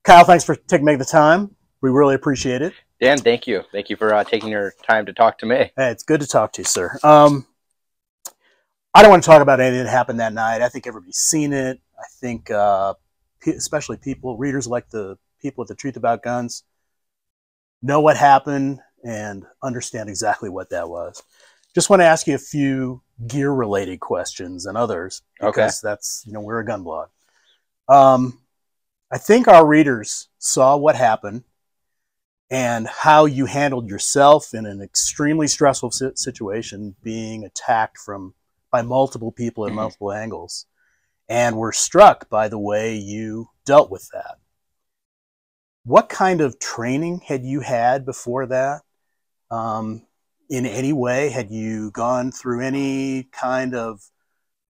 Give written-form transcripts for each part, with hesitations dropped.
Kyle, thanks for making the time. We really appreciate it. Dan, thank you. Thank you for taking your time to talk to me. Hey, it's good to talk to you, sir. I don't want to talk about anything that happened that night. I think everybody's seen it. I think especially readers like the people with the truth about guns, know what happened and understand exactly what that was. Just want to ask you a few gear-related questions and others, because that's, we're a gun blog. I think our readers saw what happened and how you handled yourself in an extremely stressful situation, being attacked by multiple people at multiple angles, and were struck by the way you dealt with that. What kind of training had you had before that? In any way, had you gone through any kind of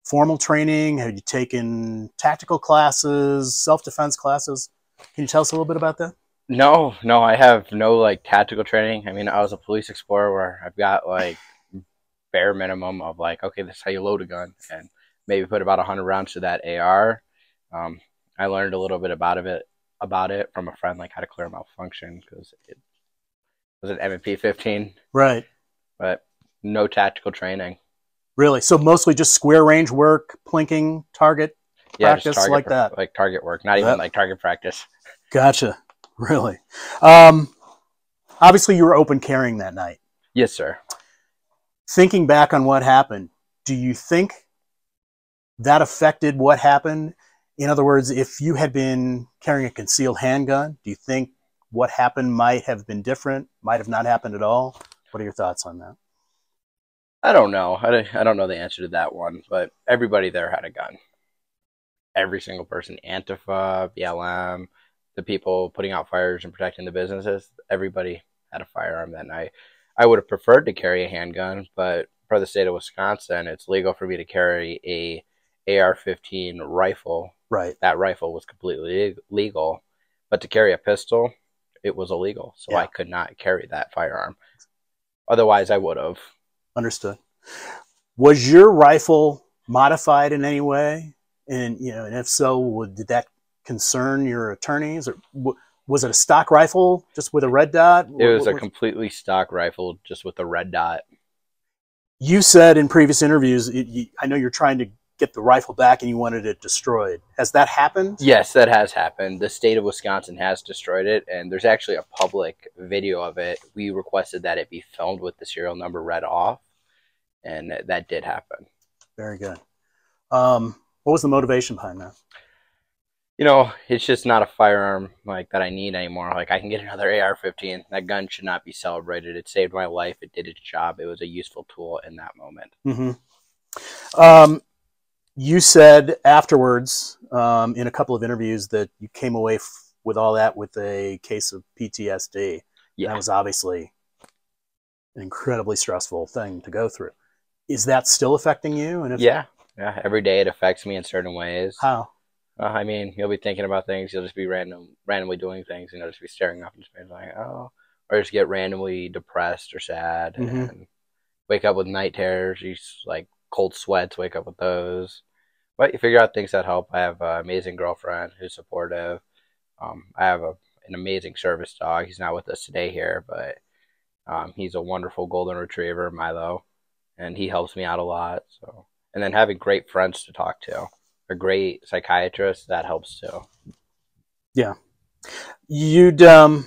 formal training? Had you taken tactical classes, self-defense classes? Can you tell us a little bit about that? No, I have no tactical training. I mean, I was a police explorer where I've got bare minimum of okay, this is how you load a gun, and maybe put about 100 rounds to that AR. I learned a little bit about it from a friend, how to clear a malfunction, because it was an M&P 15. Right. But no tactical training. Really? So mostly just square range work, plinking, target practice, just like that? Like target work, not even target practice. Gotcha. Really? Obviously, you were open carrying that night. Yes, sir. Thinking back on what happened, do you think that affected what happened? In other words, if you had been carrying a concealed handgun, do you think what happened might have been different, might have not happened at all? What are your thoughts on that? I don't know. I don't know the answer to that one, but everybody there had a gun. Every single person, Antifa, BLM, the people putting out fires and protecting the businesses, everybody had a firearm that night. I would have preferred to carry a handgun, but for the state of Wisconsin, it's legal for me to carry a AR-15 rifle. Right. That rifle was completely legal, but to carry a pistol, it was illegal. So I could not carry that firearm. Otherwise, I would have. Understood. Was your rifle modified in any way? And if so, did that concern your attorneys, or was it a stock rifle just with a red dot? It was a completely stock rifle just with a red dot. You said in previous interviews, I know you're trying to get the rifle back and you wanted it destroyed. Has that happened? Yes, that has happened. The state of Wisconsin has destroyed it, and there's actually a public video of it. We requested that it be filmed with the serial number read off, and that did happen. Very good. What was the motivation behind that? It's just not a firearm that I need anymore. I can get another AR-15. That gun should not be celebrated. It saved my life. It did its job. It was a useful tool in that moment. Mm-hmm. You said afterwards in a couple of interviews that you came away with all that with a case of PTSD. Yeah. That was obviously an incredibly stressful thing to go through. Is that still affecting you? And yeah. Every day it affects me in certain ways. How? I mean, you'll be thinking about things. You'll just be randomly doing things, and you'll just be staring up in space or just get randomly depressed or sad, and wake up with night terrors. You cold sweats, wake up with those. But you figure out things that help. I have an amazing girlfriend who's supportive. I have an amazing service dog. He's not with us today here, but he's a wonderful golden retriever, Milo, and he helps me out a lot. So, and then having great friends to talk to. A great psychiatrist, that helps too. Yeah. You'd in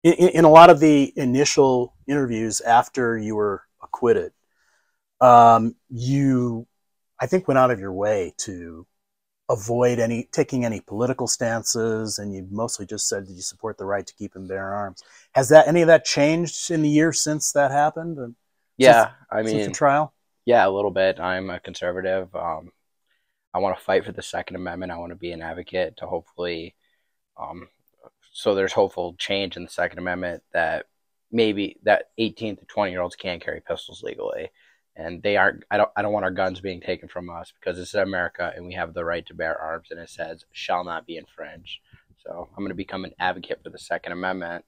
a lot of the initial interviews after you were acquitted, you, I think, went out of your way to avoid taking any political stances, and you mostly just said that you support the right to keep and bear arms. Has any of that changed in the years since that happened? Yeah, since the trial? Yeah, a little bit. I'm a conservative. I want to fight for the Second Amendment. I want to be an advocate to hopefully, so there's hopeful change in the Second Amendment that maybe that 18 to 20-year-olds can carry pistols legally, and they aren't. I don't want our guns being taken from us, because this is America and we have the right to bear arms, and it says shall not be infringed. So I'm going to become an advocate for the Second Amendment,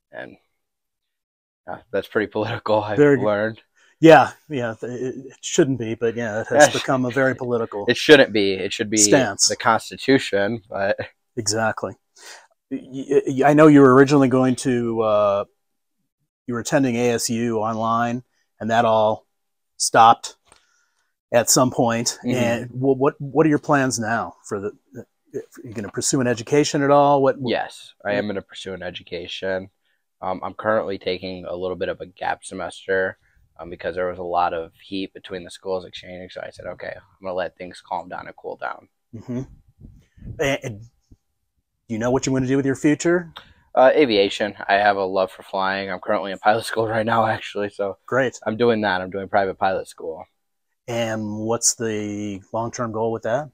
and that's pretty political. I've learned. Yeah, it shouldn't be, but yeah, it has become a very political. It shouldn't be. It should be stance. The Constitution, but exactly. I know you were originally going to, you were attending ASU online, and that all stopped at some point. Mm-hmm. And what are your plans now for the? Are you going to pursue an education at all? Yes, I am going to pursue an education. I'm currently taking a little bit of a gap semester because there was a lot of heat between the schools exchanging. So I said, okay, I'm going to let things calm down and cool down. Mm-hmm. And do you know what you want to do with your future? Aviation. I have a love for flying. I'm currently in pilot school right now, actually. So great. I'm doing that. I'm doing private pilot school. And what's the long-term goal with that?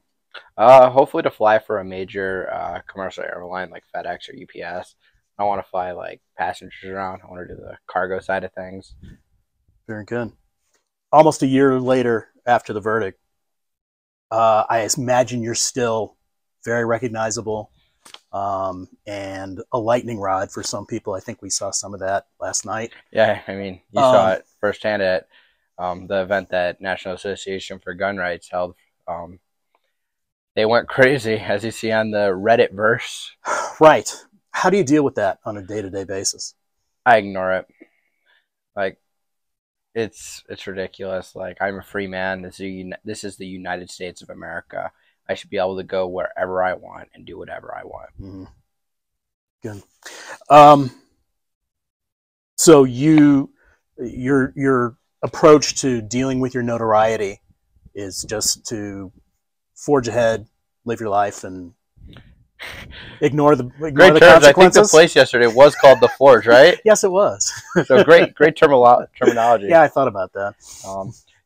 Hopefully to fly for a major commercial airline like FedEx or UPS. I want to fly like passengers around. I want to do the cargo side of things. Very good. Almost a year later after the verdict, I imagine you're still very recognizable and a lightning rod for some people. I think we saw some of that last night. Yeah, I mean, you saw it firsthand at the event that National Association for Gun Rights held. They went crazy, as you see on the Reddit verse. Right. How do you deal with that on a day-to-day basis? I ignore it. Like, it's ridiculous. Like, I'm a free man. This is the United States of America. I should be able to go wherever I want and do whatever I want. Mm-hmm. Good. So your approach to dealing with your notoriety is just to forge ahead, live your life, and ignore the consequences. I think the place yesterday was called The Forge, right? Yes, it was. So great terminology. Yeah, I thought about that.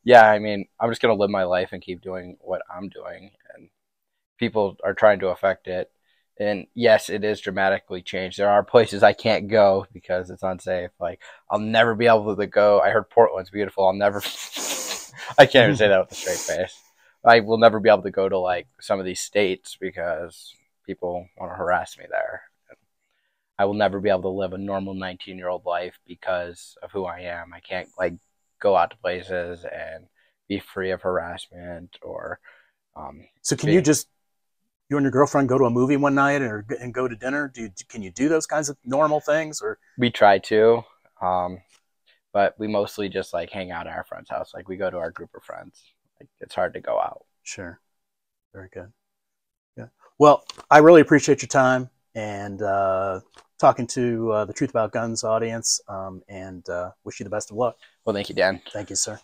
Yeah, I mean, I'm just gonna live my life and keep doing what I'm doing, and people are trying to affect it. And yes, it is dramatically changed. There are places I can't go because it's unsafe. Like, I'll never be able to go. I heard Portland's beautiful. I'll never. I can't even say that with a straight face. I will never be able to go to like some of these states because people want to harass me there. I will never be able to live a normal 19-year-old life because of who I am. I can't like go out to places and be free of harassment or. So can you and your girlfriend go to a movie one night and go to dinner? Can you do those kinds of normal things? Or we try to, but we mostly just like hang out at our friend's house. Like we go to our group of friends. Like, it's hard to go out. Sure. Very good. Yeah. Well, I really appreciate your time and talking to the Truth About Guns audience, and wish you the best of luck. Well, thank you, Dan. Thank you, sir.